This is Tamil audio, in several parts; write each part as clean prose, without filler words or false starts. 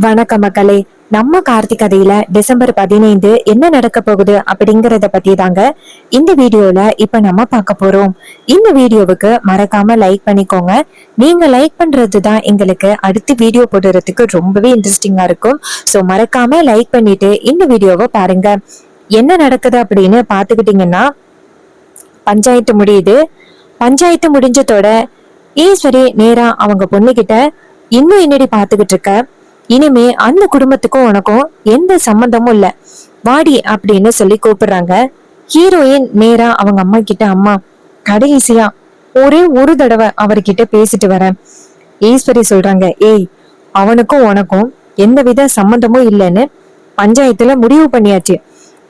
வணக்கம் மக்களே. நம்ம கார்த்திக் கதையில டிசம்பர் 15 என்ன நடக்க போகுது அப்படிங்கறத பத்தி தாங்க இந்த வீடியோல இப்ப நம்ம பார்க்க போறோம். இந்த வீடியோவுக்கு மறக்காம லைக் பண்ணிக்கோங்க. நீங்க லைக் பண்றது தான் எங்களுக்கு அடுத்த வீடியோ போடுறதுக்கு ரொம்பவே இன்ட்ரெஸ்டிங்கா இருக்கும். சோ மறக்காம லைக் பண்ணிட்டு இந்த வீடியோவை பாருங்க. என்ன நடக்குது அப்படின்னு பாத்துக்கிட்டீங்கன்னா, பஞ்சாயத்து முடியுது. பஞ்சாயத்து முடிஞ்சதோட ஈஸ்வரி நேரா அவங்க பொண்ணுகிட்ட, இன்னும் என்னடி பாத்துக்கிட்டு இருக்க, இனிமே அந்த குடும்பத்துக்கும் உனக்கும் எந்த சம்பந்தமும் இல்ல, வாடி அப்படின்னு சொல்லி கூப்பிடுறாங்க. ஹீரோயின் நேரா அவங்க அம்மா கிட்ட, அம்மா கடைசியா ஒரே ஒரு தடவை அவர்கிட்ட பேசிட்டு வரேன். ஈஸ்வரி சொல்றாங்க, ஏய் அவனுக்கும் உனக்கும் எந்தவித சம்பந்தமும் இல்லைன்னு பஞ்சாயத்துல முடிவு பண்ணியாச்சு.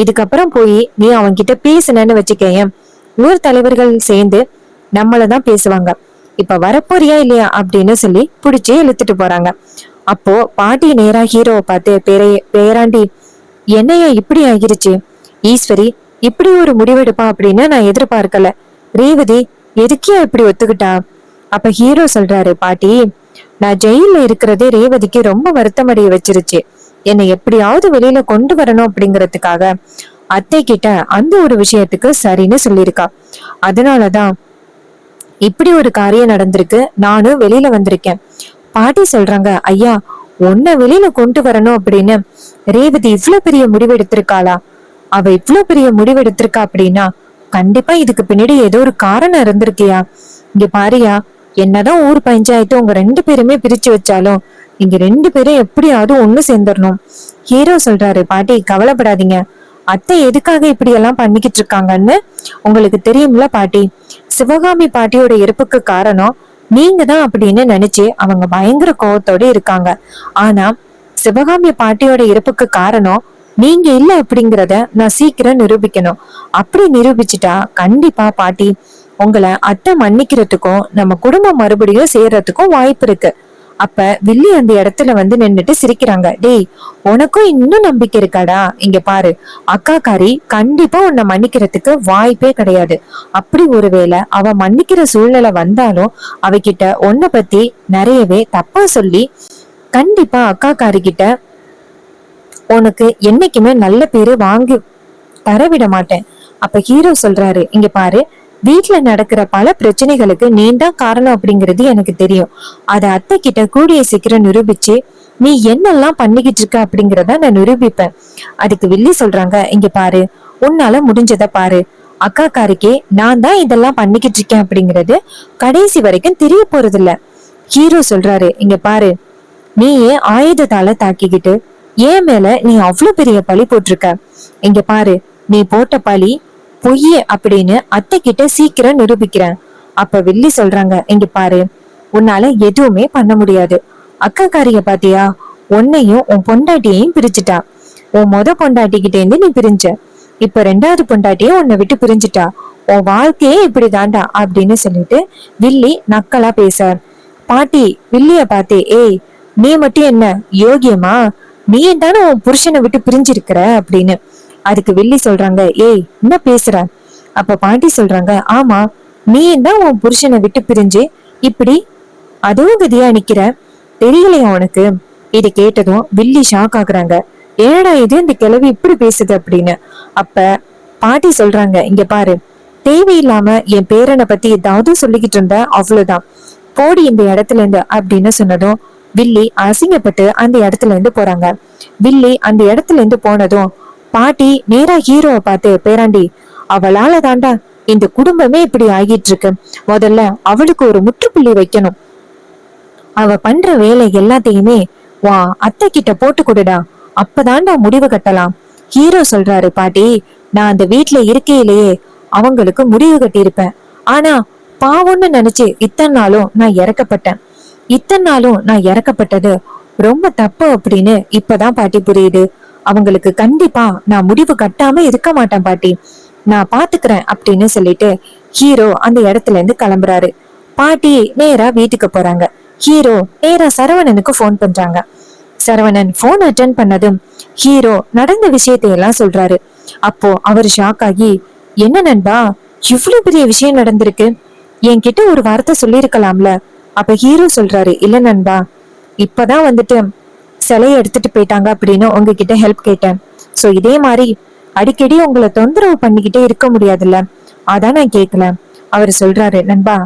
இதுக்கப்புறம் போய் நீ அவன்கிட்ட பேசுனன்னு வச்சுக்கேன், ஊர் தலைவர்கள் சேர்ந்து நம்மளதான் பேசுவாங்க. இப்ப வரப்போறியா இல்லையா அப்படின்னு சொல்லி புடிச்சு இழுத்துட்டு போறாங்க. அப்போ பாட்டி நேரா ஹீரோவை பார்த்து, பேராண்டி என்னையா இப்படி ஆகிருச்சு, ஈஸ்வரி இப்படி ஒரு முடிவெடுப்பா அப்படின்னு நான் எதிர்பார்க்கல. ரேவதி எதுக்கே இப்படி ஒத்துக்கிட்டா? அப்ப ஹீரோ சொல்றாரு, பாட்டி நான் ஜெயில இருக்கிறதே ரேவதிக்கு ரொம்ப வருத்தமடைய வச்சிருச்சு. என்னை எப்படியாவது வெளியில கொண்டு வரணும் அப்படிங்கறதுக்காக அத்தை கிட்ட அந்த ஒரு விஷயத்துக்கு சரின்னு சொல்லியிருக்கா. அதனாலதான் இப்படி ஒரு காரியம் நடந்திருக்கு. நானும் வெளியில வந்திருக்கேன். பாட்டி சொல்றாங்க, ஐயா உன்னை வெளியில கொண்டு வரணும் அப்படின்னு ரேவதி இவ்வளவு பெரிய முடிவு எடுத்திருக்காளா? அவ இவ்வளவு பெரிய முடிவு எடுத்திருக்கா அப்படின்னா கண்டிப்பா இதுக்கு பின்னாடி ஏதோ ஒரு காரணம் இருந்திருக்கியா. இங்க பாரியா, என்னதான் ஊர் பஞ்சாயத்து உங்க ரெண்டு பேருமே பிரிச்சு வச்சாலும் இங்க ரெண்டு பேரும் எப்படியாவது ஒண்ணு சேர்ந்துடணும். ஹீரோ சொல்றாரு, பாட்டி கவலைப்படாதீங்க, அத்தை எதுக்காக இப்படி எல்லாம் பண்ணிக்கிட்டு இருக்காங்கன்னு உங்களுக்கு தெரியும்ல பாட்டி. சிவகாமி பாட்டியோட இறப்புக்கு காரணம் நீங்க தான் அப்படின்னு நினைச்சு அவங்க பயங்கர கோவத்தோட இருக்காங்க. ஆனா சிவகாமி பாட்டியோட இறப்புக்கு காரணம் நீங்க இல்ல அப்படிங்கறத நான் சீக்கிரம் நிரூபிக்கணும். அப்படி நிரூபிச்சுட்டா கண்டிப்பா பாட்டி உங்களை அத்தை மன்னிக்கிறதுக்கும் நம்ம குடும்பம் மறுபடியும் சேர்றதுக்கும் வாய்ப்பு இருக்கு. அப்ப வில்லி அந்த இடத்துல வந்து நின்னுட்டு சிரிக்கிறாங்க. டேய் உனக்கும் இன்னும் நம்பிக்கை இருக்காடா? இங்க பாரு, அக்காக்காரி கண்டிப்பா உன்னை மன்னிக்கிறதுக்கு வாய்ப்பே கிடையாது. அப்படி ஒருவேளை அவ மன்னிக்கிற சூழ்நிலை வந்தாலும் அவகிட்ட உன்னை பத்தி நிறையவே தப்பா சொல்லி கண்டிப்பா அக்காக்காரி கிட்ட உனக்கு என்னைக்குமே நல்ல பேரு வாங்கி தரவிட மாட்டேன். அப்ப ஹீரோ சொல்றாரு, இங்க பாரு, வீட்டுல நடக்கிற பல பிரச்சனைகளுக்கு நீ தான் காரணம் அப்படிங்கிறது எனக்கு தெரியும். அத அத்தை கிட்ட கூடிய சீக்கிரம் நிரூபிச்சு நீ என்னெல்லாம் பண்ணிக்கிட்டு இருக்க அப்படிங்கிறத நான் நிரூபிப்பேன். அதுக்கு வில்லி சொல்றாங்க, இங்க பாரு, உன்னால முடிஞ்சத பாரு, அக்காக்காரிக்கே நான் தான் இதெல்லாம் பண்ணிக்கிட்டு இருக்கேன் அப்படிங்கிறது கடைசி வரைக்கும் தெரிய போறது இல்ல. ஹீரோ சொல்றாரு, இங்க பாரு, நீயே ஆயுதத்தால தாக்கிக்கிட்டு ஏன் மேல நீ அவ்வளவு பெரிய பழி போட்டிருக்க. இங்க பாரு, நீ போட்ட பழி பொய்யே அப்படின்னு அத்தை கிட்ட சீக்கிரம் நிரூபிக்கிறேன். அப்ப வில்லி சொல்றாங்க, இங்க பாரு, உன்னால எதுவுமே பண்ண முடியாது. அக்காக்காரிய பாத்தியா, உன்னையும் உன் பொண்டாட்டியையும் பிரிச்சுட்டா. உன் பொண்டாட்டிக்கிட்டே இருந்து நீ பிரிஞ்ச, இப்ப ரெண்டாவது பொண்டாட்டியும் உன்னை விட்டு பிரிஞ்சுட்டா. உன் வாழ்க்கையே இப்படி தாண்டா அப்படின்னு சொல்லிட்டு வில்லி நக்கலா பேசார். பாட்டி வில்லிய பாத்தே, ஏய் நீ மட்டும் என்ன யோகியமா, நீ தானே உன் புருஷனை விட்டு பிரிஞ்சிருக்கிற அப்படின்னு. அதுக்கு வில்லி சொல்றாங்க, ஏய் என்ன பேசுற? அப்ப பாட்டி சொல்றாங்க, ஆமா, நீ தான் உன் புருஷனை விட்டு பிரிஞ்சு இப்படி அதுவும் கதியா நிக்கிற, தெரியலையா உனக்கு? இதை கேட்டதும் வில்லி ஷாக் ஆகுறாங்க. ஏடா இது, இந்த கிழவி இப்படி பேசுது அப்படின்னு. அப்ப பாட்டி சொல்றாங்க, இங்க பாரு, தேவையில்லாம என் பேரனை பத்தி ஏதாவது சொல்லிக்கிட்டு இருந்த அவ்வளவுதான், போடி இந்த இடத்துல இருந்து அப்படின்னு சொன்னதும் வில்லி அசிங்கப்பட்டு அந்த இடத்துல இருந்து போறாங்க. வில்லி அந்த இடத்துல இருந்து போனதும் பாட்டி நேரா ஹீரோவை பார்த்து, பேராண்டி அவளால தாண்டா இந்த குடும்பமே இப்படி ஆகிட்டு இருக்கு, முதல்ல அவளுக்கு ஒரு முற்றுப்புள்ளி வைக்கணும். அவ பண்ற வேலை எல்லாத்தையுமே வா அத்தை கிட்ட போட்டு கொடுடா, அப்பதான்டா முடிவு கட்டலாம். ஹீரோ சொல்றாரு, பாட்டி நான் அந்த வீட்டுல இருக்கையிலேயே அவங்களுக்கு முடிவு கட்டியிருப்பேன். ஆனா பாவம்னு நினைச்சு இத்தனை நாளும் நான் இறக்கப்பட்டது ரொம்ப தப்பு அப்படின்னு இப்பதான் பாட்டி புரியுது. அவங்களுக்கு கண்டிப்பா நான் முடிவு கட்டாம இருக்க மாட்டேன் பாட்டி, நான் பாத்துக்கிறேன் அப்படின்னு சொல்லிட்டு ஹீரோ அந்த இடத்துல இருந்து கிளம்புறாரு. பாட்டி நேரா வீட்டுக்கு போறாங்க. ஹீரோ நேரா சரவணனுக்கு போன் பண்றாங்க. சரவணன் போன் அட்டென்ட் பண்ணதும் ஹீரோ நடந்த விஷயத்தையெல்லாம் சொல்றாரு. அப்போ அவர் ஷாக் ஆகி, என்ன நண்பா இவ்வளவு பெரிய விஷயம் நடந்திருக்கு, என்கிட்ட ஒரு வார்த்தை சொல்லிருக்கலாம்ல. அப்ப ஹீரோ சொல்றாரு, இல்ல நண்பா, இப்பதான் வந்துட்டு சிலையை எடுத்துட்டு போயிட்டாங்க அப்படின்னு உங்ககிட்ட ஹெல்ப் கேட்டேன். சோ இதே மாதிரி அடிக்கடி உங்களை தொந்தரவு பண்ணிக்கிட்டே இருக்க முடியாதுல்ல, அதான் நான் கேட்கல. அவர் சொல்றாரு, நண்பா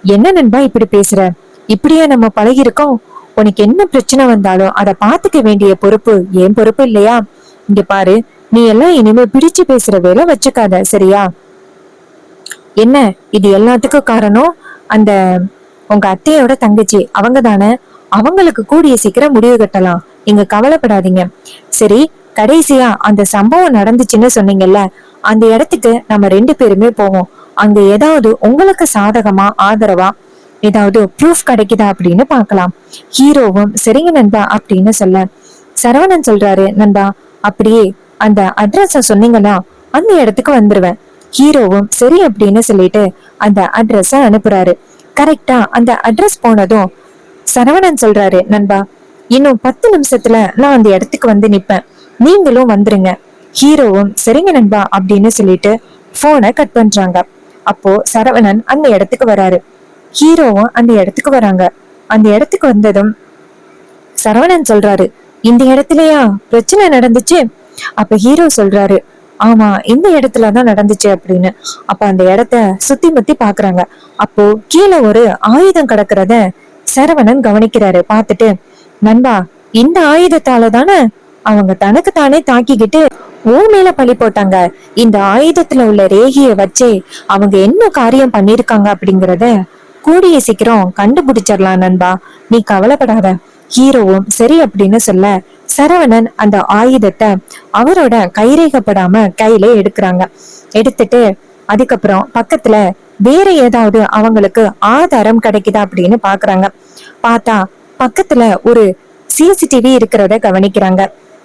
என்ன நண்பா இப்படி பேசுற, இப்படியே நம்ம பழகி இருக்கோம். உனக்கு என்ன பிரச்சனை வந்தாலும் அதை பாத்துக்க வேண்டிய பொறுப்பு ஏன் பொறுப்பு இல்லையா? இங்க பாரு, நீ எல்லாம் இனிமே பிடிச்சு பேசுற வேலை வச்சுக்காத, சரியா? என்ன இது எல்லாத்துக்கும் காரணம் அந்த உங்க அத்தையோட தங்கச்சி அவங்க தானே. அவங்களுக்கு கூடிய சீக்கிரம் முடிவு கட்டலாம், நீங்க கவலைப்படாதீங்க. சரி, கடைசியா அந்த சம்பவம் நடந்துச்சுன்னு சொன்னீங்கல்ல, அந்த இடத்துக்கு நம்ம 2 பேருமே போவோம். அங்க ஏதாவது உங்களுக்கு சாதகமா ஆதரவா ஏதாவது ப்ரூஃப் கிடைக்குதா அப்படின்னு பாக்கலாம். ஹீரோவும் சரிங்க நண்பா அப்படின்னு சொல்ல, சரவணன் சொல்றாரு, நண்பா அப்படியே அந்த அட்ரஸ சொன்னீங்கன்னா அந்த இடத்துக்கு வந்துருவேன். ஹீரோவும் சரி அப்படின்னு சொல்லிட்டு அந்த அட்ரஸ அனுப்புறாரு. கரெக்டா அந்த அட்ரஸ் போனதும் சரவணன் சொல்றாரு, நண்பா இன்னும் 10 நிமிஷத்துல நான் அந்த இடத்துக்கு வந்து நிப்பேன், நீங்களும் வந்துருங்க. ஹீரோவும் சரிங்க நண்பா அப்படின்னு சொல்லிட்டு போனை கட் பண்றாங்க. அப்போ சரவணன் அந்த இடத்துக்கு வராரு. ஹீரோவும் அந்த இடத்துக்கு வராங்க. அந்த இடத்துக்கு வந்ததும் சரவணன் சொல்றாரு, இந்த இடத்துலயா பிரச்சனை நடந்துச்சு? அப்ப ஹீரோ சொல்றாரு, ஆமா இந்த இடத்துலதான் நடந்துச்சு அப்படின்னு. அப்ப அந்த இடத்த சுத்தி முத்தி பாக்குறாங்க. அப்போ கீழே ஒரு ஆயுதம் கிடக்குறத சரவணன் கவனிக்கிறாரு. பார்த்துட்டு, நண்பா இந்த ஆயுதத்தால தானே அவங்க தனக்கு தானே தாக்கிக்கிட்டு ஊ மேல பழி போட்டாங்க. இந்த ஆயுதத்துல உள்ள ரேகிய வச்சே அவங்க என்ன காரியம் பண்ணிருக்காங்க அப்படிங்கறத கூடிய சீக்கிரம் கண்டுபிடிச்சிடலாம் நண்பா, நீ கவலைப்படாத. ஹீரோவும் சரி அப்படின்னு சொல்ல, சரவணன் அந்த ஆயுதத்தை அவரோட கைரேகப்படாம கையில எடுக்கிறாங்க. எடுத்துட்டு அதுக்கப்புறம் பக்கத்துல வேற ஏதாவது அவங்களுக்கு ஆதாரம் கிடைக்குதா அப்படின்னு பாக்குறாங்க. பார்த்தா பக்கத்துல ஒரு சிசிடிவி இருக்கிறத கவனிக்கிறாங்க.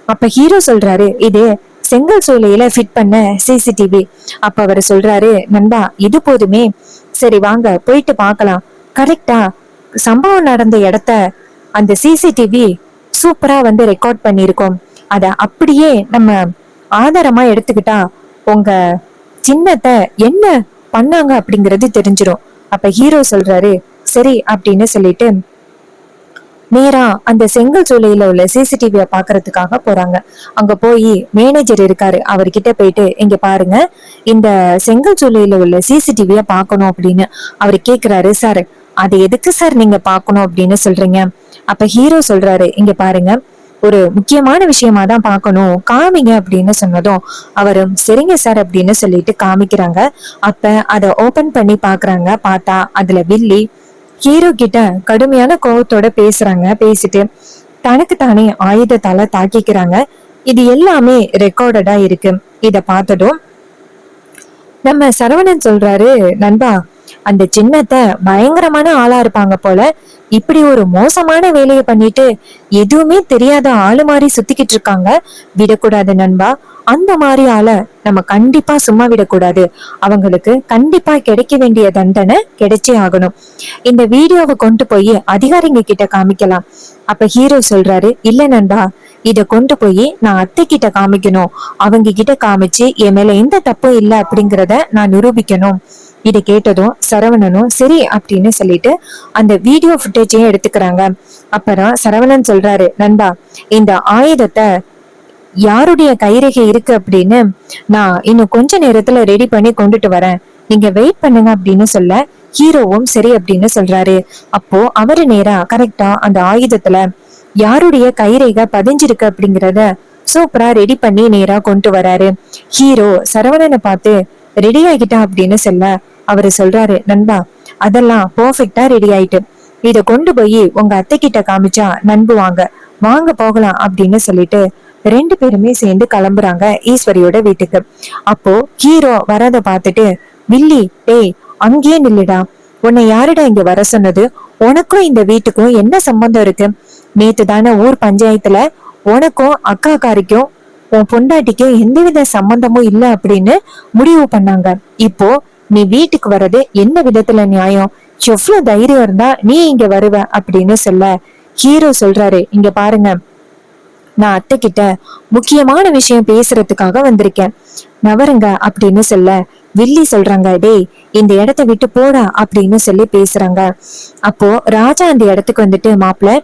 அப்ப ஹீரோ சொல்றாரு, இது செங்கல் சூளையில ஃபிட் பண்ண சிசிடிவி. அப்ப அவர் சொல்றாரு, நண்பா இது போதுமே, சரி வாங்க போயிட்டு பார்க்கலாம். கரெக்டா சம்பவம் நடந்த இடத்த அந்த சிசிடிவி சூப்பரா வந்து ரெக்கார்ட் பண்ணிருக்கோம். அத அப்படியே நம்ம ஆதாரமா எடுத்துக்கிட்டா உங்க சின்னத்தை என்ன பண்ணாங்க அப்படிங்கறது தெரிஞ்சிடும். அப்ப ஹீரோ சொல்றாரு, சரி அப்படின்னு சொல்லிட்டு நேரா அந்த செங்கல் சூளையில உள்ள சிசிடிவிய பாக்குறதுக்காக போறாங்க. அங்க போய் மேனேஜர் இருக்காரு, அவர்கிட்ட போயிட்டு, இங்க பாருங்க இந்த செங்கல் சூளையில உள்ள சிசிடிவிய பாக்கணும் அப்படின்னு அவரு கேக்குறாரு. சார் அது எதுக்கு சார் நீங்க பாக்கணும் அப்படின்னு சொல்றீங்க? அப்ப ஹீரோ சொல்றாரு, இங்க பாருங்க ஒரு முக்கியமான விஷயமா தான் பாக்கணும், காமிங்க அப்படின்னு சொன்னதும் அவரும் சரிங்க சார் அப்படின்னு சொல்லிட்டு காமிக்கிறாங்க. அப்ப அத ஓபன் பண்ணி பாக்குறாங்க. பார்த்தா அதுல வில்லி ஹீரோ கிட்ட கடுமையான கோபத்தோட பேசுறாங்க. பேசிட்டு தனக்கு தானே ஆயுதத்தால தாக்கிக்கிறாங்க. இது எல்லாமே ரெக்கார்டடா இருக்கு. இத பார்த்ததும் நம்ம சரவணன் சொல்றாரு, நண்பா அந்த சின்னத்தை பயங்கரமான ஆளா இருப்பாங்க போல, இப்படி ஒரு மோசமான வேலையை பண்ணிட்டு எதுவுமே தெரியாத ஆளு மாதிரி சுத்திக்கிட்டு இருக்காங்க, விடக்கூடாது நண்பா. அந்த மாதிரி ஆளை நம்ம கண்டிப்பா சும்மா விடக்கூடாது. அவங்களுக்கு கண்டிப்பா கிடைக்க வேண்டிய தண்டனை கிடைச்சே ஆகணும். இந்த வீடியோவை கொண்டு போய் அதிகாரிங்க கிட்ட காமிக்கலாம். அப்ப ஹீரோ சொல்றாரு, இல்ல நண்பா இத கொண்டு போய் நான் அத்தை கிட்ட காமிக்கணும். அவங்க கிட்ட காமிச்சு என் மேல எந்த தப்பும் இல்லை அப்படிங்கிறத நான் நிரூபிக்கணும். இத கேட்டதும் சரவணனும் சரி அப்படின்னு சொல்லிட்டு அந்த வீடியோ ஃபுட்டேஜையும் எடுத்துக்கிறாங்க. அப்புறம் சரவணன் சொல்றாரு, நண்பா இந்த ஆயுதத்தை யாருடைய கைரேகை இருக்கு அப்படின்னு நான் இன்னும் கொஞ்ச நேரத்துல ரெடி பண்ணி கொண்டுட்டு வரேன், நீங்க வெயிட் பண்ணுங்க அப்படின்னு சொல்ல, ஹீரோவும் சரி அப்படின்னு சொல்றாரு. அப்போ அவரு நேரா கரெக்டா அந்த ஆயுதத்துல யாருடைய கைரேகை பதிஞ்சிருக்கு அப்படிங்கறத சூப்பரா ரெடி பண்ணி நேரா கொண்டு வராரு. ஹீரோ சரவணனை பார்த்து ரெடி ஆகிட்டா அப்படின்னு சொல்ல, அவரு சொல்றாரு, நண்பா அதெல்லாம் பெர்ஃபெக்ட்டா ரெடி ஆயிட்டு, இத கொண்டு போய் உங்க அத்தை கிட்ட காமிச்சா நம்புவாங்க, வாங்க போகலாம் அப்படின்னு சொல்லிட்டு 2 பேருமே சேர்ந்து கிளம்புறாங்க ஈஸ்வரியோட வீட்டுக்கு. அப்போ ஹீரோ வரத பார்த்துட்டு, வில்லி டேய் அங்கேயே நில்லுடா, உன்னை யாருடா இங்க வர சொன்னது? உனக்கும் இந்த வீட்டுக்கும் என்ன சம்பந்தம் இருக்கு? நேத்து தானே ஊர் பஞ்சாயத்துல உனக்கும் அக்காக்காரிக்கும் உன் பொண்டாட்டிக்கும் எந்தவித சம்பந்தமும் இல்ல அப்படின்னு முடிவு பண்ணாங்க. இப்போ நீ வீட்டுக்கு வர்றது என்ன விதத்துல நியாயம்? எவ்வளவு தைரியம் இருந்தா நீ இங்க வருவ அப்படின்னு சொல்ல, ஹீரோ சொல்றாரு, இங்க பாருங்க நான் அத்தை கிட்ட முக்கியமான விஷயம் பேசுறதுக்காக வந்திருக்கேன், நவருங்க அப்படின்னு சொல்ல, வில்லி சொல்றாங்க, டேய் இந்த இடத்த விட்டு போடா அப்படின்னு சொல்லி பேசுறாங்க. அப்போ ராஜா அந்த இடத்துக்கு வந்துட்டு, மாப்பிள்ள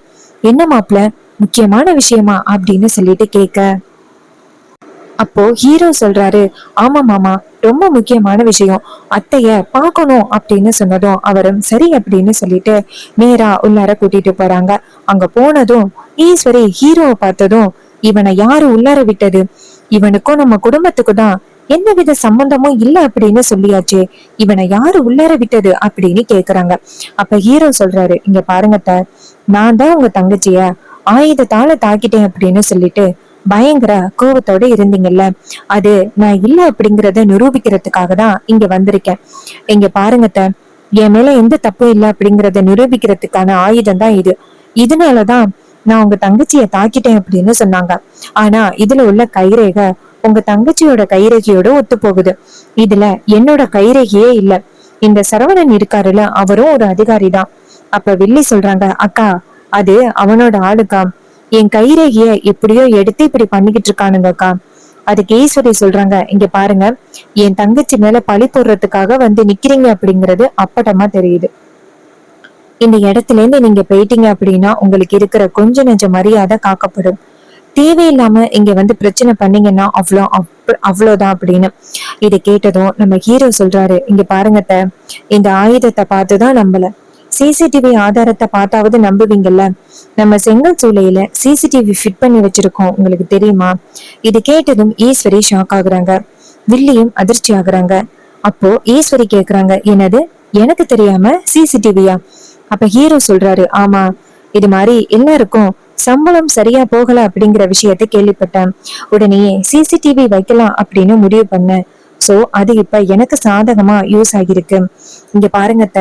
என்ன மாப்பிள்ள முக்கியமான விஷயமா அப்படின்னு சொல்லிட்டு கேட்க, அப்போ ஹீரோ சொல்றாரு, ஆமா மாமா, ரொம்ப முக்கியமான விஷயம், அத்தைய பார்க்கணும் அப்படின்னு சொன்னதும் அவரும் சரி அப்படின்னு சொல்லிட்டு நேரா உள்ளார கூட்டிட்டு போறாங்க. அங்க போனதும் ஈஸ்வரி ஹீரோவை பார்த்ததும், இவனை யாரு உள்ளார விட்டது, இவனுக்கும் நம்ம குடும்பத்துக்கும் தான் எந்தவித சம்பந்தமும் இல்ல அப்படின்னு சொல்லியாச்சு, இவனை யாரு உள்ளார விட்டது அப்படின்னு கேக்குறாங்க. அப்ப ஹீரோ சொல்றாரு, இங்க பாருங்க அத்தை, நான் தான் உங்க தங்கச்சிய ஆயுதத்தால தாக்கிட்டேன் அப்படின்னு சொல்லிட்டு பயங்கர கோவத்தோட இருந்தீங்கல்ல, அது நான் இல்ல அப்படிங்கறத நிரூபிக்கிறதுக்காக தான் இங்க வந்திருக்கேன். இங்க பாருங்க அத்தை, என் மேல எந்த தப்பும் இல்ல அப்படிங்கறத நிரூபிக்கிறதுக்கான ஆயுதம் தான் இது. இதனாலதான் நான் உங்க தங்கச்சிய தாக்கிட்டேன் அப்படின்னு சொன்னாங்க. ஆனா இதுல உள்ள கைரேகை உங்க தங்கச்சியோட கைரேகையோட ஒத்து போகுது. இதுல என்னோட கைரேகையே இல்ல. இந்த சரவணன் இருக்காருல, அவரும் ஒரு அதிகாரி தான். அப்ப வில்லி சொல்றாங்க, அக்கா அது அவனோட ஆளுக்கா, என் கைரேகைய எப்படியோ எடுத்து இப்படி பண்ணிக்கிட்டு இருக்கானுங்க அக்கா. அதுக்கு ஈஸ்வரி சொல்றாங்க, இங்க பாருங்க, என் தங்கச்சி மேல பழி போடுறதுக்காக வந்து நிக்கிறீங்க அப்படிங்கறது அப்பட்டமா தெரியுது. இந்த இடத்துல இருந்து நீங்க போயிட்டீங்க அப்படின்னா உங்களுக்கு இருக்கிற கொஞ்ச நெஞ்ச மரியாதை காக்கப்படும். தேவையில்லாம இங்க வந்து பிரச்சனை பண்ணீங்கன்னா அவ்வளவுதான் அப்படின்னு. இதை கேட்டதும் நம்ம ஹீரோ சொல்றாரு, இங்க பாருங்க அத்தை, இந்த ஆயுதத்தை பார்த்துதான் நம்பல, சிசிடிவி ஆதாரத்தை பார்த்தாவது நம்புவீங்கல்ல. நம்ம செங்கல் சூளையில சிசிடிவி ஃபிட் பண்ணி வச்சிருக்கோம், உங்களுக்கு தெரியுமா? இது கேட்டதும் ஈஸ்வரி ஷாக் ஆகுறாங்க, வில்லியும் அதிர்ச்சி ஆகுறாங்க. அப்போ ஈஸ்வரி கேக்குறாங்க, என்னது, எனக்கு தெரியாம சிசிடிவியா? அப்ப ஹீரோ சொல்றாரு, ஆமா, இது மாதிரி எல்லாருக்கும் சம்பளம் சரியா போகல அப்படிங்கிற விஷயத்த கேள்விப்பட்டேன். உடனே சிசிடிவி வைக்கலாம் அப்படின்னு முடிவு பண்ணேன். சோ அது இப்ப எனக்கு சாதகமா யூஸ் ஆகிருக்கு. இங்க பாருங்கத்த,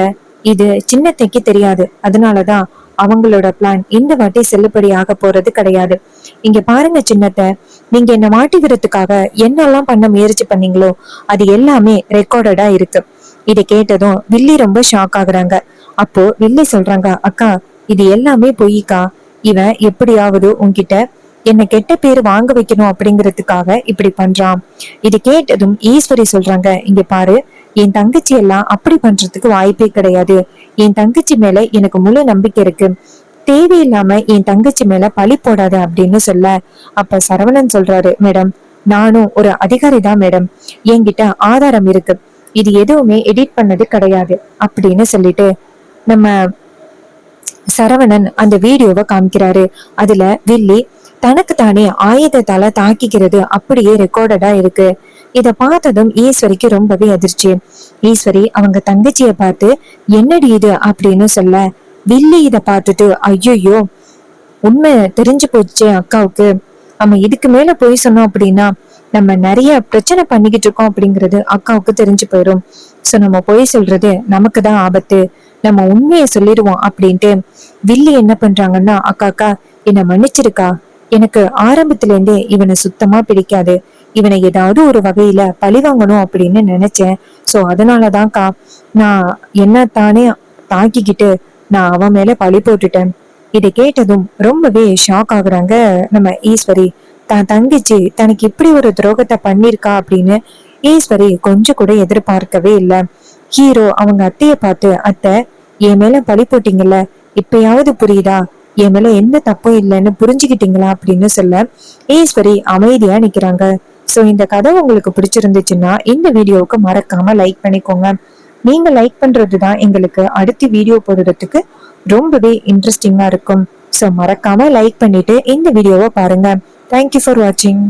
இது சின்னத்தைக்கு தெரியாது, அதனாலதான் அவங்களோட பிளான் இந்த வாட்டி செல்லுபடி ஆக போறது கிடையாது. இங்க பாருங்க சின்னத்தை, நீங்க என்ன மாட்டிக்கிறதுக்காக என்னெல்லாம் பண்ண முயற்சி பண்ணீங்களோ அது எல்லாமே ரெக்கார்டடா இருக்கு. இதை கேட்டதும் வில்லி ரொம்ப ஷாக் ஆகுறாங்க. அப்போ வில்லி சொல்றாங்க, அக்கா இது எல்லாமே பொய்க்கா, இவன் எப்படியாவது உன்கிட்ட என்ன கெட்ட பேரு வாங்க வைக்கணும் அப்படிங்கறதுக்காக இப்படி பண்றான். இது கேட்டதும் ஈஸ்வரி சொல்றாங்க, இங்க பாரு, என் தங்கச்சி எல்லாம் அப்படி பண்றதுக்கு வாய்ப்பே கிடையாது. என் தங்கச்சி மேல எனக்கு முழு நம்பிக்கை இருக்கு. தேவையில்லாம என் தங்கச்சி மேல பழி போடாத அப்படின்னு சொல்ல, அப்ப சரவணன் சொல்றாரு, மேடம், நானும் ஒரு அதிகாரி தான் மேடம், என்கிட்ட ஆதாரம் இருக்கு, இது எதுவுமே எடிட் பண்ணது கிடையாது அப்படின்னு சொல்லிட்டு நம்ம சரவணன் அந்த வீடியோவை காமிக்கிறாரு. அதுல வில்லி தனக்கு தானே ஆயுதத்தால தாக்கிக்கிறது அப்படியே ரெக்கார்டடா இருக்கு. இத பார்த்ததும் ஈஸ்வரிக்கு ரொம்பவே அதிர்ச்சி. ஈஸ்வரி அவங்க தங்கச்சிய பார்த்து, என்னடி இது அப்படின்னு சொல்ல, வில்லி இத பார்த்துட்டு, ஐயோ, உண்மை தெரிஞ்சு போச்சு அக்காவுக்கு, நம்ம இதுக்கு மேல போய் சொன்னோம் அப்படின்னா நம்ம நிறைய பிரச்சனை பண்ணிக்கிட்டு இருக்கோம் அப்படிங்கிறது அக்காவுக்கு தெரிஞ்சு போயிடும். சோ நம்ம போய் சொல்றது நமக்கு தான் ஆபத்து, நம்ம உண்மையை சொல்லிடுவோம் அப்படின்ட்டு வில்லி என்ன பண்றாங்கன்னா, அக்கா என்னை மன்னிச்சிருக்கா, எனக்கு ஆரம்பத்துல இருந்தே இவனை சுத்தமா பிடிக்காது, இவனை ஏதாவது ஒரு வகையில பழி வாங்கணும் அப்படின்னு நினைச்சேன். சோ அதனாலதான்க்கா நான் என்ன தானே தாக்கிக்கிட்டு நான் அவன் மேல பழி போட்டுட்டேன். இதை கேட்டதும் ரொம்பவே ஷாக் ஆகுறாங்க நம்ம ஈஸ்வரி. தான் தங்கச்சி தனக்கு இப்படி ஒரு துரோகத்தை பண்ணிருக்கா அப்படின்னு ஈஸ்வரி கொஞ்சம் கூட எதிர்பார்க்கவே இல்லை. ஹீரோ அவங்க அத்தைய பார்த்து, அத்தை என் மேல பழி போட்டீங்கல்ல, இப்பயாவது புரியுதா, என் மேல எந்த தப்பும் இல்லைன்னு புரிஞ்சுக்கிட்டீங்களா அப்படின்னு சொல்ல ஈஸ்வரி அமைதியா நிக்கிறாங்க. சோ இந்த கதை உங்களுக்கு பிடிச்சிருந்துச்சுன்னா இந்த வீடியோவுக்கு மறக்காம லைக் பண்ணிக்கோங்க. நீங்க லைக் பண்றதுதான் எங்களுக்கு அடுத்த வீடியோ போடுறதுக்கு ரொம்பவே இன்ட்ரெஸ்டிங்கா இருக்கும். சோ மறக்காம லைக் பண்ணிட்டு இந்த வீடியோவை பாருங்க. தேங்க்யூ ஃபார் வாட்சிங்.